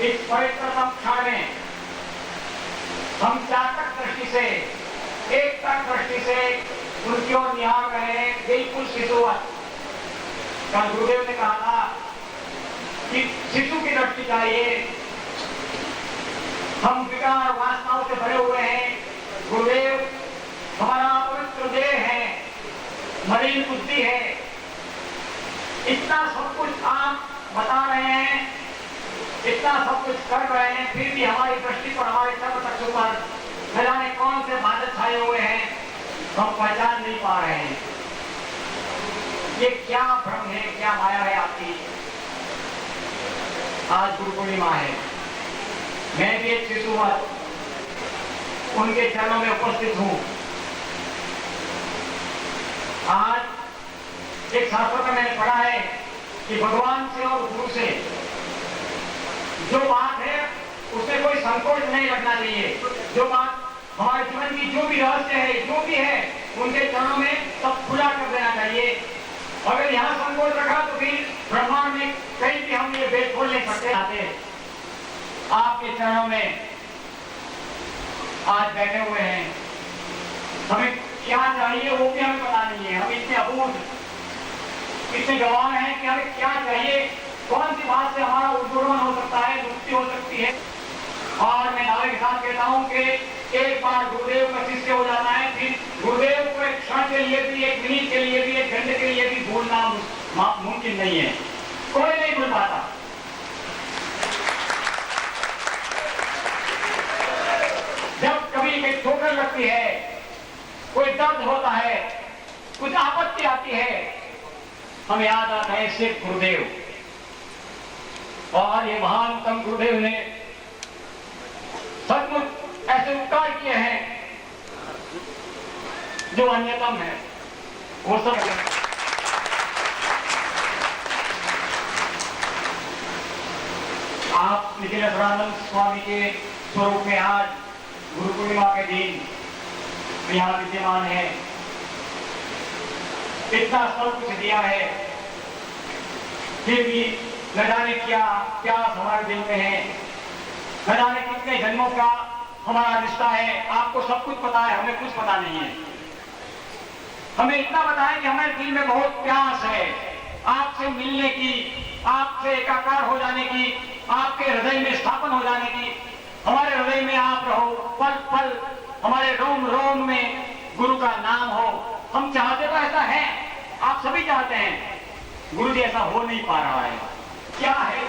इस पवित्रतम क्षण में हम चातक दृष्टि से, एकता दृष्टि से उनकी ओर निहार रहे हैं, बिल्कुल शिशुवत। कल गुरुदेव ने कहा था कि शिशु की दृष्टि चाहिए। हम विकार वासनाओं से भरे हुए हैं। गुरुदेव हमारा पवित्र देह है, मलिन बुद्धि है। इतना सब कुछ आप बता रहे हैं, इतना सब कुछ कर रहे हैं, फिर भी हमारी दृष्टि पर, हमारे सर्व चक्षु पर न जाने कौन से बादल छाए हुए हैं, हम पहचान नहीं पा रहे हैं। ये क्या भ्रम है, क्या माया है आपकी। आज गुरु पूर्णिमा है, मैं भी एक शिशुवत उनके चरणों में उपस्थित हूं। आज एक शास्त्र में मैंने पढ़ा है कि भगवान से और गुरु से जो बात है उसमें कोई संकोच नहीं रखना चाहिए। जो बात हमारे जीवन की जो भी रहस्य है, जो भी है, उनके चरणों में सब खुला कर देना चाहिए। अगर यहाँ संकोच रखा तो फिर ब्रह्मांड में कहीं भी हम ये वेद खोल नहीं सकते। आते आपके चरणों में आज बैठे हुए हैं, हमें क्या चाहिए वो भी हमें पता नहीं है। हम इतने अबूझ, इतने गवाह हैं कि हमें क्या चाहिए, कौन सी बात से हमारा उद्दोलन हो सकता है, मुक्ति हो सकती है। और मैं दावे के साथ कहता हूं कि एक बार गुरुदेव का शिष्य हो जाना है, फिर गुरुदेव को एक क्षण के लिए भी, एक मिनट के लिए भी, एक घंटे के लिए भी भूलना मुमकिन नहीं है। कोई नहीं भूल पाता। जब कभी कोई ठोकर लगती है, कोई दर्द होता है, कुछ आपत्ति आती है, हमें याद आता है सिर्फ गुरुदेव। और ये महानतम गुरुदेव ने सचमुच ऐसे उपकार किए हैं जो अन्यतम है। वो सब आप निखिलेश्वरानंद स्वामी के स्वरूप में आज गुरु पूर्णिमा के दिन यहाँ विद्यमान है। इतना सब कुछ दिया है, फिर भी न जाने क्या प्यास हमारे दिल में है, न जाने कितने जन्मों का हमारा रिश्ता है। आपको सब कुछ पता है, हमें कुछ पता नहीं है। हमें इतना पता है कि हमारे दिल में बहुत प्यास है आपसे मिलने की, आपसे एकाकार हो जाने की, आपके हृदय में स्थापन हो जाने की। हमारे हृदय में आप रहो, पल पल हमारे रोम रोम में गुरु का नाम हो। हम चाहते तो ऐसा है, आप सभी चाहते हैं, गुरु जी ऐसा हो नहीं पा रहा है। क्या है,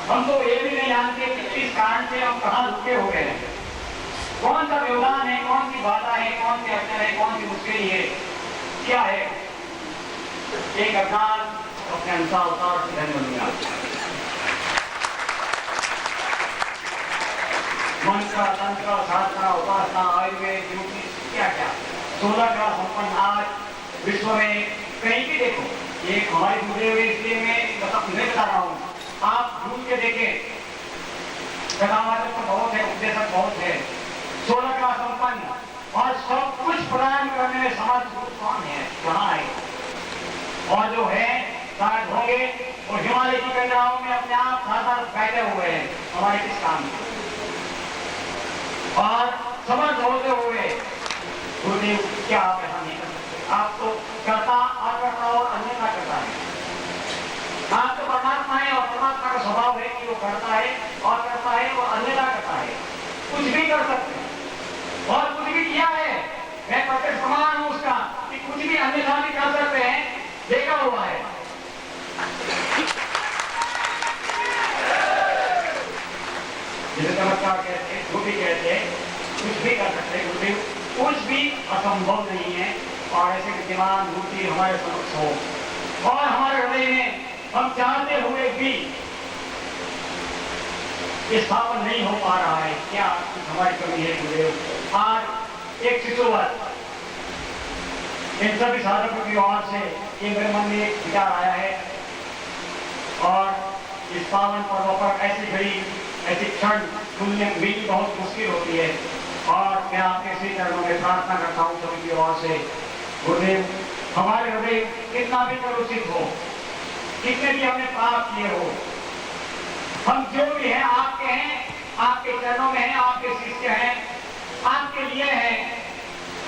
हम तो ये भी नहीं जानते कि किस कारण से हम कहां रुके हुए हैं, कौन सा व्यवधान है, कौन सी बाधा है, कौन सी अड़चन है, कौन सी मुश्किल है, क्या है। एक अज्ञान अपने अनुसार अवतार से धन्य बन गया। मंत्र, तंत्र, शास्त्र, उपासना, आयुर्वेद, ज्योतिष, क्या क्या 16 ग्रह संपन्न आज विश्व में कहीं भी देखो, ये हमारे गुरुदेव इसलिए मैं नहीं बता रहा हूँ, आप ढूंढ के देखें। कथावाचक तो बहुत है, उपदेशक बहुत है, 16 ग्रह संपन्न और सब कुछ प्रदान करने में समाज कौन है, कहाँ है। और जो है शायद होंगे और हिमालय की गंगाओं में अपने आप साथ बैठे हुए हैं, हमारे किस काम में। और समर्थ होते हुए गुरुदेव क्या आप ऐसा नहीं कर सकते। आप तो करता, अकर्ता और अन्यथा करता है। आप तो परमात्मा है और परमात्मा का स्वभाव है कि वो करता है और करता है, वो अन्यथा करता है। कुछ भी कर सकते हैं और कुछ भी किया है। मैं प्रत्यक्ष प्रमाण हूं उसका कि कुछ भी अन्यथा भी कर सकते हैं, देखा हुआ है। जिसे चमत्कार कहते हैं, जो भी कहते हैं, कुछ भी कर सकते हैं गुरुदेव, कुछ भी असंभव नहीं है। और ऐसे विद्यमान मूर्ति हमारे समक्ष हो और हमारे हृदय में हम चाहते हुए भी स्थापन नहीं हो पा रहा है, क्या हमारी कमी है गुरुदेव। आज एक शिशुवत इन सभी साधकों की ओर से ये मेरे मन में एक विचार आया है और इस पावन पर्व पर ऐसी घड़ी, ऐसी क्षण ढूंढने मिलनी बहुत मुश्किल होती है। और मैं आपके श्री चरणों में प्रार्थना करता हूँ सभी की ओर से, गुरुदेव हमारे हृदय कितना भी कलुषित हो, कितने भी हमने पाप किए हो, हम जो भी हैं आपके हैं, आपके चरणों में हैं, आपके शिष्य हैं, आपके लिए हैं।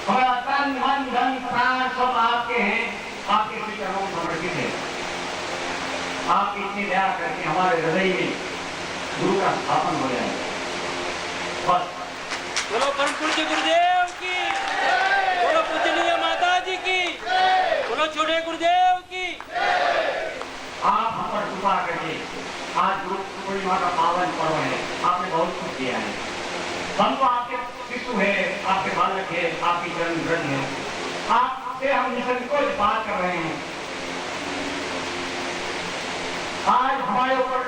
हमारा तन मन धन प्राण सब आपके हैं, आपके श्री चरणों में समर्पित है। आप इतनी दया करके हमारे हृदय में गुरु का स्थापन हो जाए। बस बोलो परम पूज्य गुरुदेव की, बोलो पूजनीय माता जी की, बोलो छोटे गुरुदेव की। आप हम पर कृपा करके आज गुरु पूर्णिमा का पावन पर्व है, आपने बहुत कुछ दिया है। हम तो आपके शिशु है, आपके बालक है, आपकी चरण ग्रहण है। आपसे हम निसंकोच बात कर रहे हैं। आज हमारे ऊपर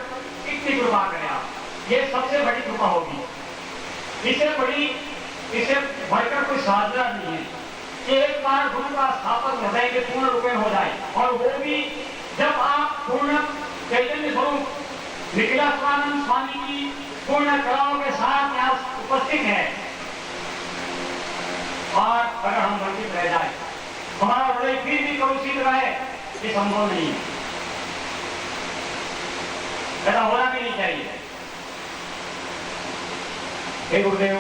कितनी कृपा करें आप, ये सबसे बड़ी कृपा होगी। इससे बढ़कर कोई साधना नहीं है कि एक बार गुरु का स्थापन हृदय में पूर्ण रूप में हो जाए, और वो भी जब आप पूर्ण चैतन्य स्वरूप निखिलानंद स्वामी की पूर्ण कलाओं के साथ यहाँ उपस्थित है, और अगर हम वंचित रह जाए, हमारा हृदय फिर भी कलुषित रहे, ये संभव नहीं है। ऐसा होना भी नहीं चाहिए। हे गुरुदेव,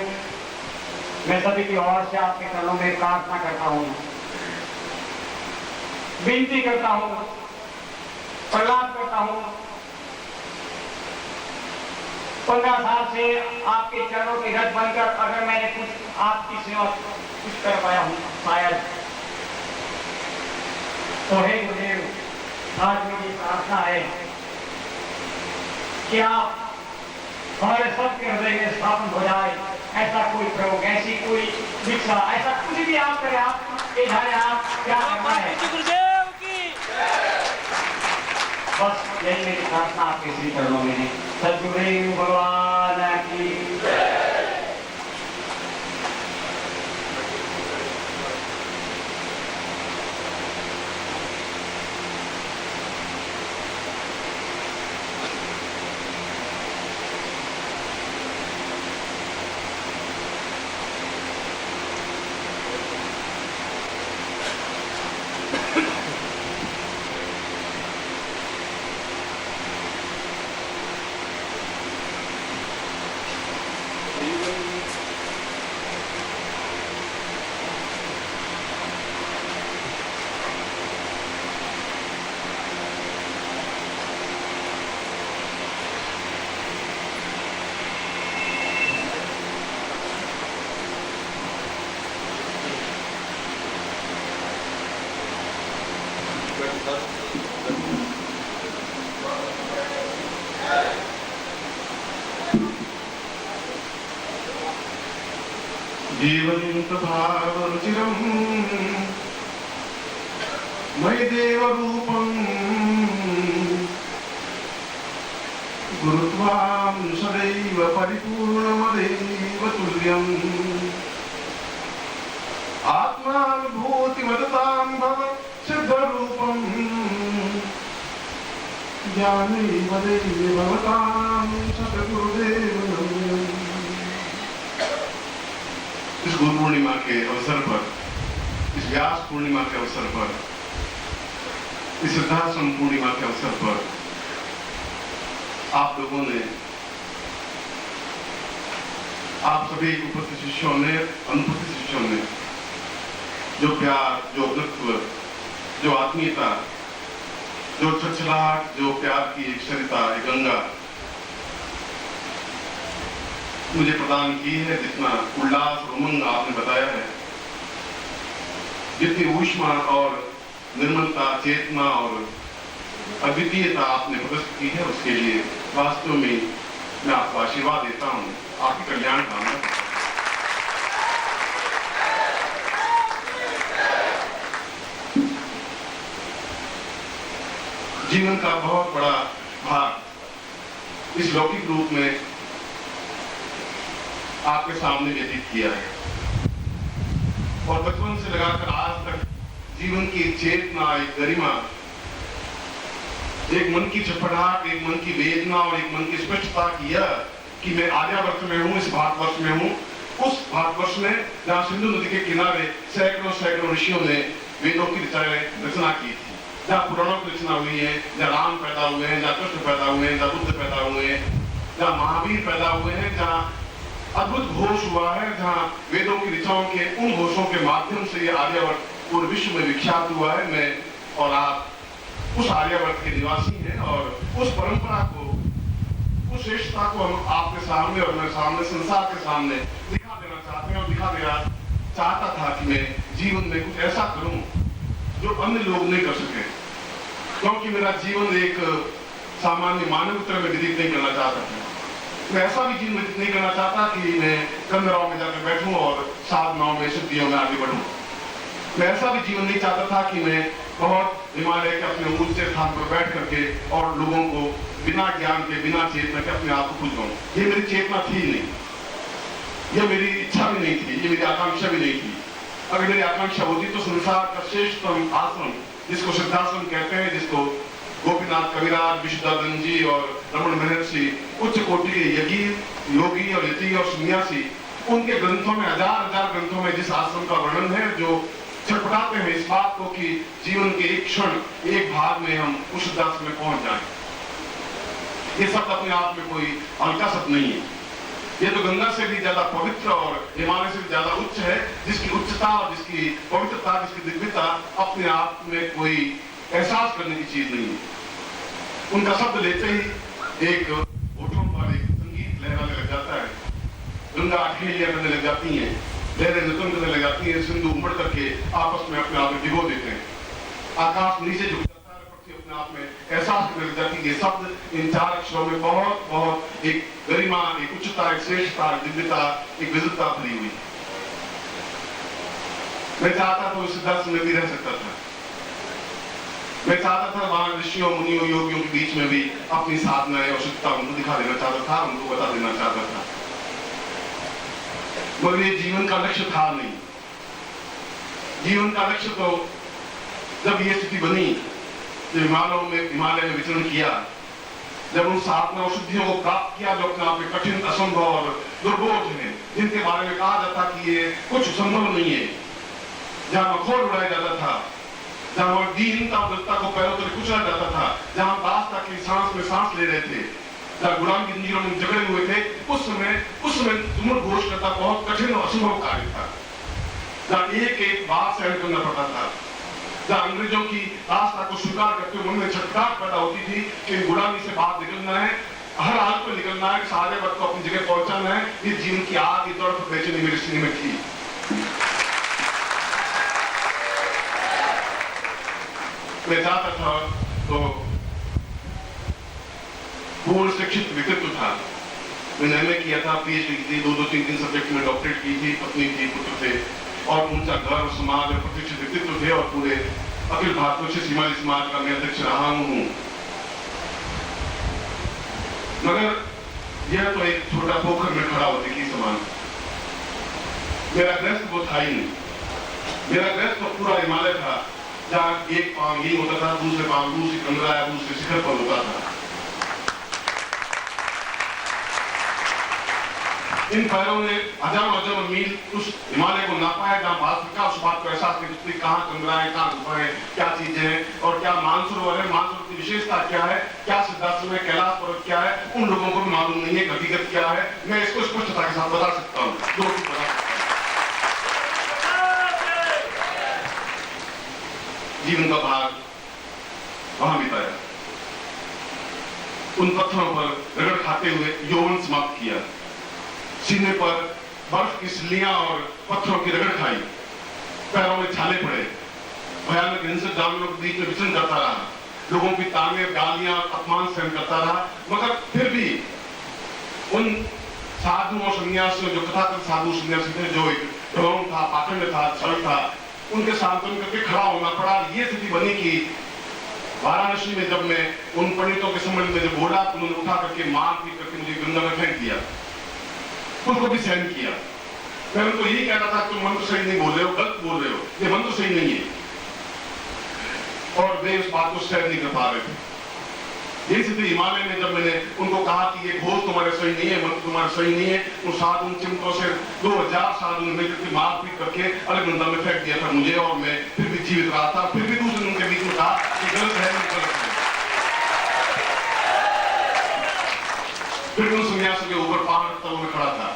मैं सभी की ओर से आपके चरणों में प्रार्थना करता हूँ, विनती करता हूँ, प्रलाप करता हूँ। 15 साल से आपके चरणों के रथ बनकर अगर मैंने कुछ आपकी सेवा कुछ कर पाया हूँ शायद, तो हे गुरुदेव, आज मेरी प्रार्थना है कि आप हमारे सबके हृदय में स्थापन हो जाए। ऐसा कोई प्रयोग, ऐसी कोई दीक्षा, ऐसा कुछ भी आप करें, आप क्या करना है, गुरुदेव की। बस यही मेरी प्रार्थना आपके श्री चरणों में है। सद्गुरुदेव भगवान की जीवंत भावरुचिरं मयि देवरूपं गुरुत्वां सदैव परिपूर्णमदेव तुल्यम् आत्मानुभूतिमदतां भव सिद्धरूपं ज्ञानैव देवि भवतां सद्गुरुदेव। इस गुरु पूर्णिमा के अवसर पर, इस व्यास पूर्णिमा के अवसर पर, इस सिद्धाश्रम पूर्णिमा के अवसर पर आप लोगों ने, आप सभी उपस्थित शिष्यों ने, अनुपस्थित शिष्यों ने जो प्यार, जो अपनत्व, जो आत्मीयता, जो छछलाहट, जो प्यार की एक सरिता, एक गंगा मुझे प्रदान की है, जितना उल्लास और उमंग आपने बताया है, जितनी ऊष्मा और निर्मलता, चेतना और अद्वितीयता आपने प्रदर्शित की है, उसके लिए वास्तव में मैं आपको आशीर्वाद देता हूँ, आपके कल्याण कामना करता हूँ। जीवन का बहुत बड़ा भाग इस लौकिक रूप में आपके सामने व्यतीत किया है, और बचपन से लगाकर आज तक जीवन की एक चेतना, एक गरिमा, एक मन की छटपटाहट, एक मन की वेदना और एक मन की स्पष्टता की यह कि मैं आर्यावर्त में हूँ, इस भारतवर्ष में हूँ, उस भारतवर्ष में जहाँ सिंधु नदी के किनारे सैकड़ों सैकड़ों ऋषियों ने वेदों की रचना की थी, जहाँ पुराणों की रचना हुई है, जहाँ राम पैदा हुए हैं, जहाँ कृष्ण पैदा हुए हैं, जहाँ बुद्ध पैदा हुए हैं, जहाँ महावीर पैदा हुए हैं, जहाँ अद्भुत घोष हुआ है, जहाँ वेदों की ऋचाओं के उन घोषों के माध्यम से ये आर्यावर्त पूरे विश्व में विख्यात हुआ है। मैं और आप उस आर्यावर्त के निवासी हैं और उस परंपरा को, उस श्रेष्ठता को हम आपके सामने और मेरे सामने, संसार के सामने दिखा देना चाहते हैं और दिखा देना चाहता था कि मैं जीवन में कुछ ऐसा करूं जो अन्य लोग नहीं कर सके, क्योंकि मेरा जीवन एक सामान्य मानव तरह में व्यतीत नहीं करना चाहता था। मैं ऐसा भी जीवन व्यतीत नहीं करना चाहता कि मैं कंदराव में जाकर बैठूं और साधनाओं में, सिद्धियों में आगे बढ़ूं। मैं ऐसा भी जीवन नहीं चाहता था कि मैं बहुत हिमालय के अपने ऊंचे स्थान पर बैठ करके और लोगों को बिना ज्ञान के, बिना चेतना के अपने आप को पूछ पाऊं। ये मेरी चेतना थी नहीं, यह मेरी इच्छा भी नहीं थी, ये मेरी आकांक्षा भी नहीं थी। अगर मेरी आकांक्षा होती तो संसार का श्रेष्ठतम आश्रम, जिसको सिद्धाश्रम कहते हैं, जिसको गोपीनाथ कविराज, विशुद्धानंद जी और रमण महर्षि, उच्च कोटि के यगी, योगी और यति और सन्यासी, उनके ग्रंथों में, हजार हजार ग्रंथों में जिस आश्रम का वर्णन है, जो छटपटाते हैं इस बात को कि जीवन के एक क्षण, एक भाग में हम उस सिद्धाश्रम में पहुंच जाएं। ये शब्द अपने आप में कोई हल्का शब्द नहीं है। ये तो गंगा से भी ज्यादा पवित्र और हिमालय से भी ज्यादा उच्च है, जिसकी उच्चता और जिसकी पवित्रता, जिसकी दिव्यता अपने आप में कोई एहसास करने की चीज नहीं है। उनका शब्द लेते ही एक होठों पर एक संगीत लहराने लग जाता है, गंगा अठेलियां करने लग जाती हैं, लहरें नृत्य करने लग जाती हैं, सिंधु उमड़ करके आपस में अपने आप में भिगो देते हैं, आकाश नीचे झुक जाता है, पृथ्वी अपने आप में एहसास करने लग जाती है। ये शब्द इन चार अक्षरों में बहुत बहुत एक गरिमा, एक उच्चता, एक श्रेष्ठता, दिव्यता, एक विद्वता भरी हुई। मैं चाहता था उस सिद्धाश्रम में भी रह सकता था। मैं चाहता था वहां ऋषियों, मुनियों, योगियों के बीच में भी अपनी साधनाएं और शुद्धता उनको दिखा देना चाहता था, उनको बता देना चाहता था। मगर ये जीवन का लक्ष्य था नहीं। जीवन का लक्ष्य तो जब ये स्थिति बनी, जब हिमालय में विचरण किया, जब उन साधना और शुद्धियों को प्राप्त किया जो अपने आप में कठिन, असंभव और दुर्बोध है, जिनके बारे में कहा जाता कि ये कुछ संभव नहीं है, जहां मखौल उड़ाया जाता था, जहां दीनता और दत्ता को पैरों तले कुचला जाता था, जहां दास्ता की सांस में सांस ले रहे थे, जहां गुलाम की जंजीरों में जकड़े हुए थे, उस समय तुमुल घोष करता बहुत कठिन और असंभव कार्य था, जहां एक एक बात सहन करना पड़ता था, जहां अंग्रेजों की आस्था को स्वीकार करते हुए मन में छटपटाहट पैदा होती थी कि गुलामी से बाहर निकलना है, हर हाल पर निकलना है, सारे वक्त को अपनी जगह पहुंचाना है। ये जीवन की आग, ये तड़प, बेचैनी मेरे सीने में थी। मैं चाहता था तो पूर्ण शिक्षित व्यक्तित्व था। मैंने एमए किया था, पीएचडी की थी, 2-3 सब्जेक्ट में डॉक्टरेट की थी, पत्नी थी, पुत्र थे और उनका घर, समाज और प्रतिष्ठित व्यक्तित्व थे और पूरे अखिल भारतीय हिमालय समाज का मैं अध्यक्ष रहा हूं। मगर यह तो एक छोटा पोखर में खड़ा होने की समान। मेरा ग्रस्त वो था ही नहीं। मेरा ग्रस्त तो पूरा हिमालय था, जहां एक पांव यही होता था, दूसरे पांव दूसरी कंदरा या दूसरे शिखर पर होता था। इन पैरों ने हजारों मील उस हिमालय को नापा है, जहां वास्तविकता उस बात को एहसास नहीं, कहाँ कंदराएं, कहाँ गुफाएं, क्या चीजें हैं और क्या मानसरोवर है, मानसरोवर की विशेषता क्या है, क्या सिद्धाश्रम है, कैलाश पर्वत क्या है, उन लोगों को भी मालूम नहीं है हकीकत क्या है। मैं इसको स्पष्टता के साथ बता सकता हूँ, बता सकता हूँ। जीवन का भाग वहां बिताया, उन पत्थरों पर रगड़ खाते हुए यौवन समाप्त किया, सीने पर बर्फ की सिल्लियां और पत्थरों की रगड़ खाई, पैरों में छाले पड़े, भयानक हिंसक जानवरों के बीच में विचरण करता रहा, लोगों की ताने, गालियां, अपमान सहन करता रहा। मगर फिर भी उन साधुओं और सन्यासियों, जो कथाकथित साधु सन्यासी थे, जो एक ढोंग था, पाखंड था, छल था, उनके सांत्वन करके खड़ा होना पड़ा। ये स्थिति बनी कि वाराणसी में जब मैं उन पंडितों के संबंध में जब बोला, तो उन्होंने उठा करके मार पीट करके मुझे गंगा में फेंक दिया, उनको भी सहन किया। मैं उनको यही कहता था, तुम मंत्र सही नहीं बोल रहे हो, गलत बोल रहे हो, ये मंत्र सही नहीं है, और वे उस बात को सहन नहीं कर पा रहे थे। यही स्थिति हिमालय में जब मैंने उनको कहा कि ये घोष तुम्हारे सही नहीं है, मंत्र तुम्हारे सही नहीं है, उन साधु चिमटों से 2000 साधु ने मिलकर मारपीट करके अलग गंगा में फेंक दिया था मुझे, और मैं फिर भी जीवित रहा था। फिर भी दूसरे दिन उनके बीच में कहा कि गलत है, गलत है। फिर उन सन्यासियों के ऊपर पहाड़ रखता हुआ मैं खड़ा था।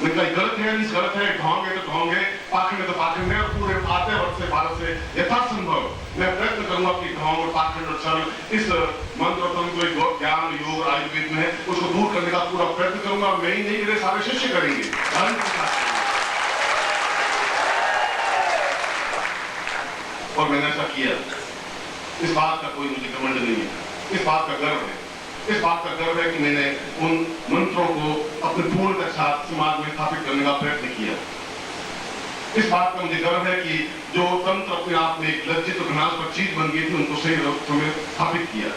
मैं कहीं गलत है, नहीं गलत है, ढोंगे तो ढोंगे, पाखंड तो पाखंड है, और पूरे आते वर्ष से भारत से यथासंभव मैं प्रयत्न करूंगा कि ढोंग और पाखंड और छल इस मंत्र और तंत्र जो ज्ञान योग और आयुर्वेद में है उसको दूर करने का पूरा प्रयत्न करूंगा। मैं ही नहीं, मेरे सारे शिष्य करेंगे। और मैंने ऐसा किया। इस बात का कोई मुझे घमंड नहीं है, इस बात का गर्व है, इस बात का गर्व है कि मैंने उन मंत्रों को अपने पूर्ण के साथ समाज में स्थापित करने का प्रयत्न किया। इस बात का मुझे गर्व है कि जो तंत्र अपने आप में एक लज्जित और घृणास्पद चीज बन गई थी उनको सही रूप में स्थापित किया।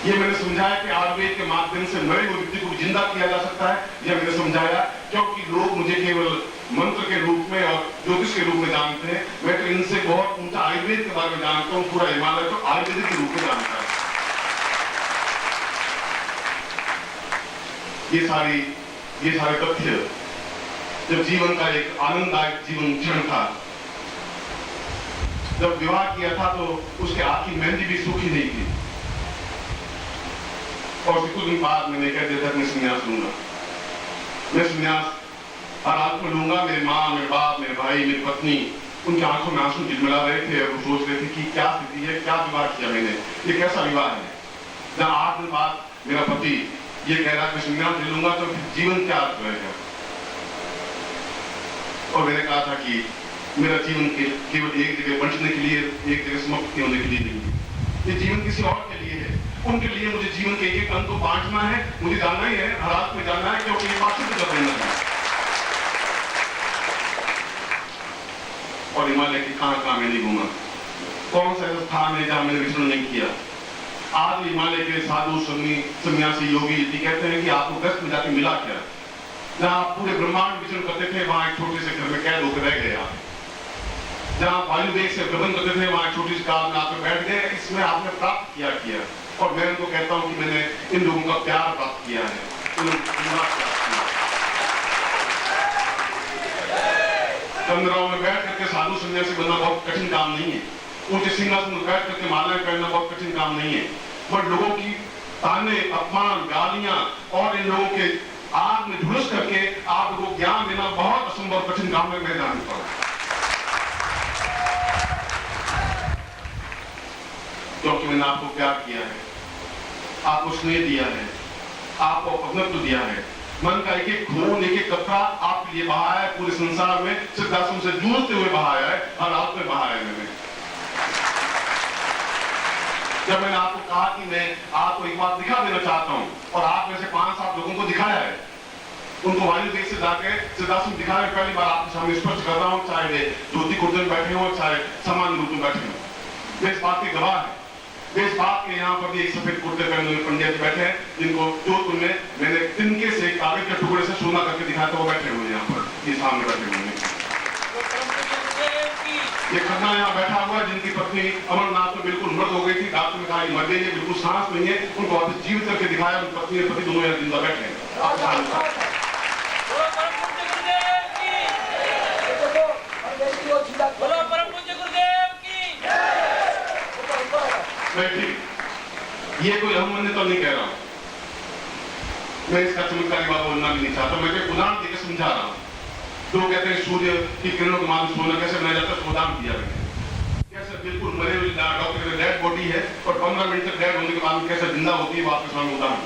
ये मैंने समझाया कि आयुर्वेद के माध्यम से मरे हुए व्यक्ति को जिंदा किया जा सकता है। यह मैंने समझाया क्योंकि लोग मुझे केवल मंत्र के रूप में और ज्योतिष के रूप में जानते हैं। मैं तो इनसे बहुत ऊंचा आयुर्वेद के बारे में जानता हूँ। पूरा हिमालय तो आयुर्वेद के रूप में जानता है। ये सारे तथ्य जब जीवन का एक आनंददायक जीवन क्षण था, जब विवाह किया था तो उसके हाथ की मेहंदी भी सूखी नहीं थी और कुछ दिन बाद मैंने कह दिया था मैं संन्यास लूंगा। मैं संन्यास हर हाथ में लूंगा। मेरी माँ, मेरे बाप, मेरे भाई, मेरी पत्नी उनकी आंखों में आंसू झिलमिला रहे थे और वो सोच रहे थे कि क्या स्थिति है, क्या विवाह किया मैंने, ये कैसा विवाह है। जहां 8 दिन बाद मेरा पति ये कह रहा है मैं संन्यास ले लूंगा तो जीवन क्या अर्थ रहेगा। और मैंने कहा था कि मेरा जीवन केवल एक जगह बंटने के लिए, एक जगह समाप्त होने के लिए नहीं है। ये जीवन किसी और के लिए है। उनके लिए मुझे जीवन के एक अंग को बांटना है, मुझे जानना ही है, हर हाथ में जानना है, क्योंकि ये पार्षद का बनना है। और हिमालय के कहां मैं नहीं घूमा, कौन सा ऐसा स्थान है जहां मैंने विचरण नहीं किया। आज हिमालय के साधु सन्यासी योगी यदि कहते हैं कि आपको गस्त में जाके मिला क्या, जहां आप पूरे ब्रह्मांड विचरण करते थे वहां एक छोटे से घर में कैद होकर रह गए आप। जहां वायुवेग से गमन करते थे वहां छोटी सी कार में आकर बैठ गए। इसमें आपने प्राप्त किया। और मैं उनको कहता हूं कि मैंने इन लोगों का प्यार प्राप्त किया है, चंद्राओं में बैठ करके साधु सन्यासी बनना बहुत कठिन काम नहीं है। ऊंचे सिंहासन में बैठ करके मालाएं पहनना बहुत कठिन काम नहीं है। बट लोगों की ताने, अपमान, गालियां और इन लोगों के आग में झुलस करके आपको ज्ञान देना बहुत असंभव कठिन काम में मैं जानता हूं। क्योंकि मैंने आपको प्यार किया है, आपको स्नेह दिया है, आपको अपनत्व दिया है। मन का एक खून, एक कतरा आपके लिए बहाया है। पूरे संसार में सिद्धाश्रम से जूझते हुए बहाया है, हर हाथ में बहाया है मैंने। जब मैंने आपको कहा कि मैं आपको एक बात दिखा देना चाहता हूं और आप में से 5-7 लोगों को दिखाया है, उनको वायुदेव से जाके सिद्धाश्रम दिखाने पहली बार आपके सामने स्पष्ट कर रहा हूं, चाहे वे ज्योति कुर्ते में बैठे हो, चाहे सामान्य रूप में बैठे हो। मैं इस बात की गवाह है। इस बात के यहाँ पर भी एक सफेद कुर्ते पहने हुए पंडित बैठे हैं, जिनको जोधपुर में मैंने तिनके से कागज के टुकड़े से सोना करके दिखाया था। वो बैठे हुए यहाँ पर, ये सामने बैठे हुए हैं। ये खन्ना यहाँ बैठा हुआ है, जिनकी पत्नी अमरनाथ में बिल्कुल मृत हो गई थी। डॉक्टर ने कहा मर गई है, बिल्कुल सांस नहीं है। उनको वापस जीवित करके दिखाया। उनकी पत्नी और पति दोनों यहाँ जिंदा बैठे हैं। ये कोई अहमन्य तो नहीं कह रहा हूं, मैं इसका चमत्कारी बात बोलना भी नहीं चाहता। मैं एक उदाहरण देकर समझा रहा हूं। लोग कहते हैं सूर्य की किरणों के माध्यम सोना कैसे बनाया जाता है, उदाहरण दिया मैंने। कैसे बिल्कुल मरे हुए डॉक्टर डेड बॉडी है और 15 मिनट तक डेड होने के बाद कैसे जिंदा होती है, वापस उदाहरण